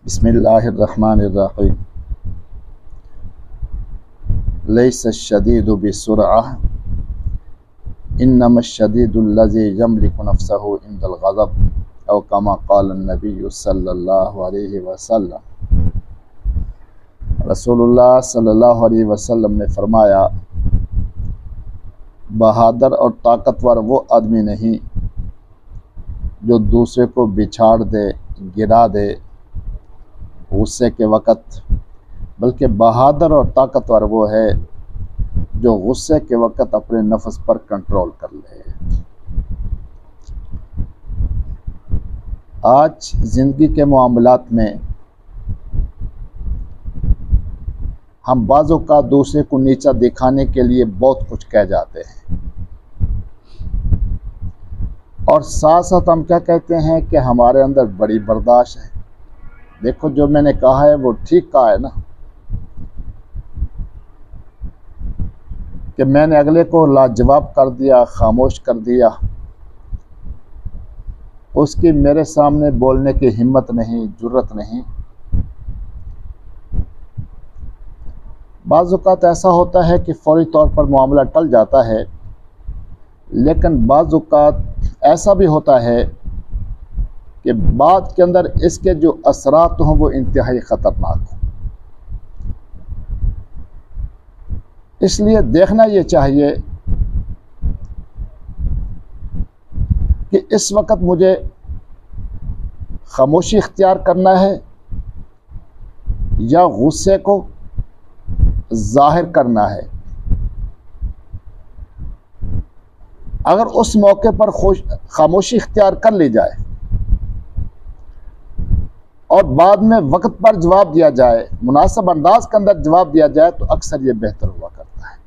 बिस्मिल्लाहिर्रहमानिर्रहीम। लैसश्शदीदु बिस्सुरअह इन्नमश्शदीदुल्लज़ी यमलिकु नफ्सहु इंदल ग़ज़ब औ कमा क़ाला नबिय्यु सल्लल्लाहु अलैहि वसल्लम। रसूलुल्लाह सल्लल्लाहु अलैहि वसल्लम ने फरमाया, बहादुर और ताकतवर वो आदमी नहीं जो दूसरे को बिछाड़ दे, गिरा दे गुस्से के वक़्त, बल्कि बहादुर और ताकतवर वो है जो गुस्से के वक़्त अपने नफ्स पर कंट्रोल कर ले। आज ज़िंदगी के मामलात में हम बाज़ों का दूसरे को नीचा दिखाने के लिए बहुत कुछ कह जाते हैं और साथ साथ हम क्या कहते हैं कि हमारे अंदर बड़ी बर्दाश्त है। देखो, जो मैंने कहा है वो ठीक कहा है ना, कि मैंने अगले को लाजवाब कर दिया, खामोश कर दिया, उसकी मेरे सामने बोलने की हिम्मत नहीं, जुर्रत नहीं। बाज़ औक़ात ऐसा होता है कि फ़ौरी तौर पर मामला टल जाता है, लेकिन बाज़ औक़ात ऐसा भी होता है कि बाद के अंदर इसके जो असरात हों वो इंतहाई ख़तरनाक हों। इसलिए देखना ये चाहिए कि इस वक्त मुझे खामोशी इख्तियार करना है या गुस्से को ज़ाहिर करना है। अगर उस मौके पर खामोशी इख्तियार कर ली जाए और बाद में वक्त पर जवाब दिया जाए, मुनासिब अंदाज के अंदर जवाब दिया जाए, तो अक्सर ये बेहतर हुआ करता है।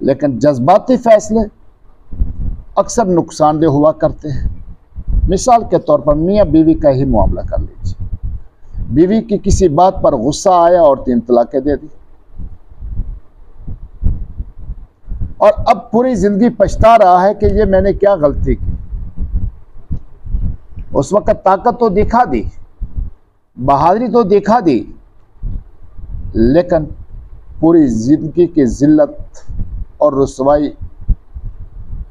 लेकिन जज्बाती फैसले अक्सर नुकसानदेह हुआ करते हैं। मिसाल के तौर पर मियाँ बीवी का ही मामला कर लीजिए। बीवी की किसी बात पर गुस्सा आया और 3 तलाक़ें दे दी और अब पूरी ज़िंदगी पछता रहा है कि ये मैंने क्या गलती की। उस वक़्त ताकत तो दिखा दी, बहादुरी तो दिखा दी, लेकिन पूरी ज़िंदगी की ज़िल्लत और रुसवाई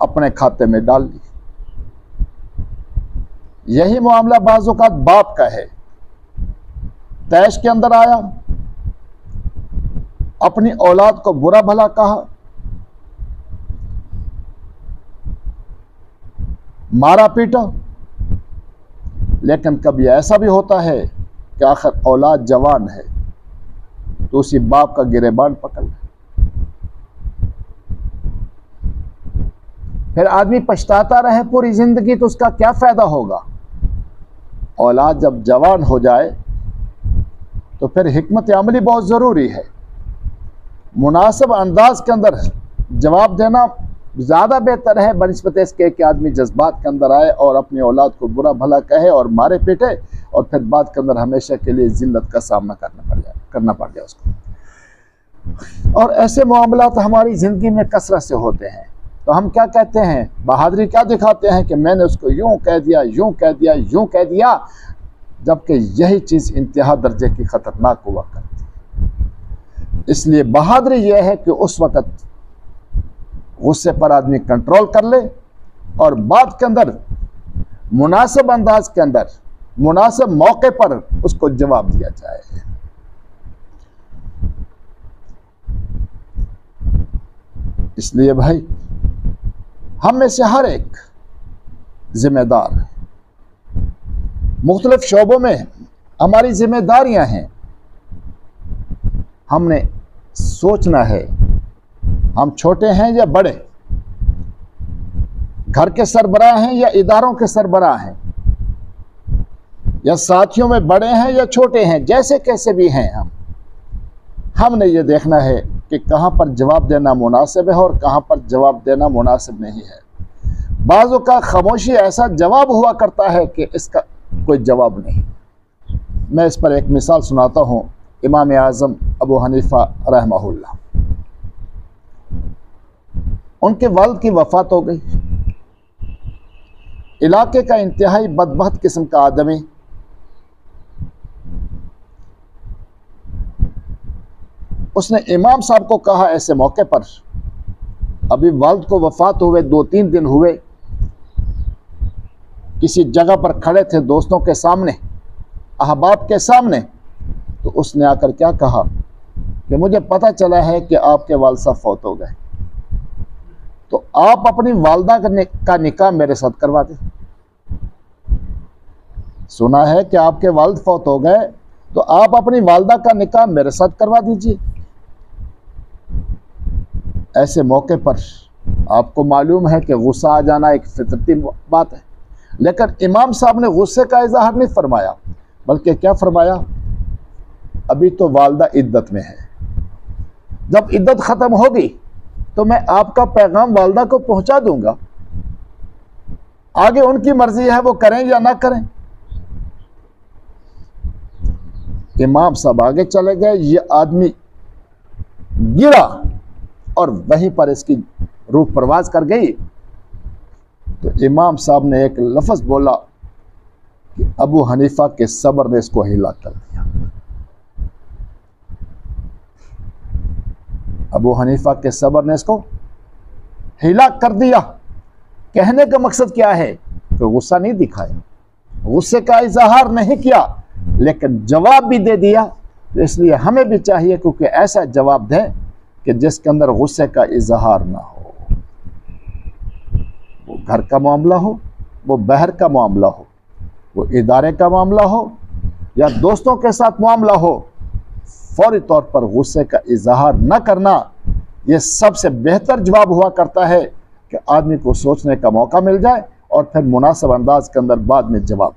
अपने खाते में डाल दी। यही मामला बाज़ औक़ात बाप का है। तैश के अंदर आया, अपनी औलाद को बुरा भला कहा, मारा पीटा, लेकिन कभी ऐसा भी होता है कि आखिर औलाद जवान है तो उसी बाप का गिरेबान पकड़ ले। फिर आदमी पछताता रहे पूरी जिंदगी तो उसका क्या फायदा होगा। औलाद जब जवान हो जाए तो फिर हिकमत अमली बहुत ज़रूरी है। मुनासिब अंदाज के अंदर जवाब देना ज़्यादा बेहतर है बनस्बत इसके कि आदमी जज्बात के अंदर आए और अपनी औलाद को बुरा भला कहे और मारे पीटे और फिर बाद के अंदर हमेशा के लिए जिल्लत का सामना करना पड़ जाए उसको। और ऐसे मामलात हमारी ज़िंदगी में कसरत से होते हैं। तो हम क्या कहते हैं, बहादुरी क्या दिखाते हैं कि मैंने उसको यूँ कह दिया, यूँ कह दिया, यूँ कह दिया, जबकि यही चीज़ इंतहा दर्जे की ख़तरनाक हुआ करती है। इसलिए बहादुरी यह है कि उस वक़्त गुस्से पर आदमी कंट्रोल कर ले और बाद के अंदर मुनासिब अंदाज के अंदर मुनासिब मौके पर उसको जवाब दिया जाए। इसलिए भाई, हम में से हर एक जिम्मेदार है। मुख्तलिफ शोबों में हमारी जिम्मेदारियां हैं। हमने सोचना है हम छोटे हैं या बड़े, घर के सरबराह हैं या इदारों के सरबराह हैं, या साथियों में बड़े हैं या छोटे हैं, जैसे कैसे भी हैं हमने ये देखना है कि कहाँ पर जवाब देना मुनासिब है और कहाँ पर जवाब देना मुनासिब नहीं है। बाज़ों का खामोशी ऐसा जवाब हुआ करता है कि इसका कोई जवाब नहीं। मैं इस पर एक मिसाल सुनाता हूँ। इमाम आज़म अबू हनीफा रहमहुल्लाह, उनके वालिद की वफ़ात हो गई। इलाके का इंतहाई बदबख्त किस्म का आदमी उसने इमाम साहब को कहा ऐसे मौके पर, अभी वालिद को वफात हुए 2-3 दिन हुए, किसी जगह पर खड़े थे दोस्तों के सामने, अहबाब के सामने, तो उसने आकर क्या कहा कि मुझे पता चला है कि आपके वालिद साहब फौत हो गए, तो आप अपनी वालदा का निकाह मेरे साथ करवा दें। सुना है कि आपके वालिद फौत हो गए, तो आप अपनी वालदा का निकाह मेरे साथ करवा दीजिए। ऐसे मौके पर आपको मालूम है कि गुस्सा आ जाना एक फितरती बात है, लेकिन इमाम साहब ने गुस्से का इजहार नहीं फरमाया, बल्कि क्या फरमाया, अभी तो वालदा इद्दत में है, जब इद्दत ख़त्म होगी तो मैं आपका पैगाम वालदा को पहुंचा दूंगा, आगे उनकी मर्जी है वो करें या ना करें। इमाम साहब आगे चले गए, ये आदमी गिरा और वहीं पर इसकी रूह परवाज कर गई। तो इमाम साहब ने एक लफ्ज़ बोला कि अबू हनीफा के सब्र ने इसको हिला कर दिया। अबू हनीफा के सब्र ने इसको हिला कर दिया। कहने का मकसद क्या है कि गुस्सा नहीं दिखाया, गुस्से का इजहार नहीं किया, लेकिन जवाब भी दे दिया। तो इसलिए हमें भी चाहिए क्योंकि ऐसा जवाब दें कि जिसके अंदर गुस्से का इजहार ना हो। वो घर का मामला हो, वो बाहर का मामला हो, वो इदारे का मामला हो या दोस्तों के साथ मामला हो, फौरी तौर पर गुस्से का इजहार न करना ये सबसे बेहतर जवाब हुआ करता है कि आदमी को सोचने का मौका मिल जाए और फिर मुनासिब अंदाज के अंदर बाद में जवाब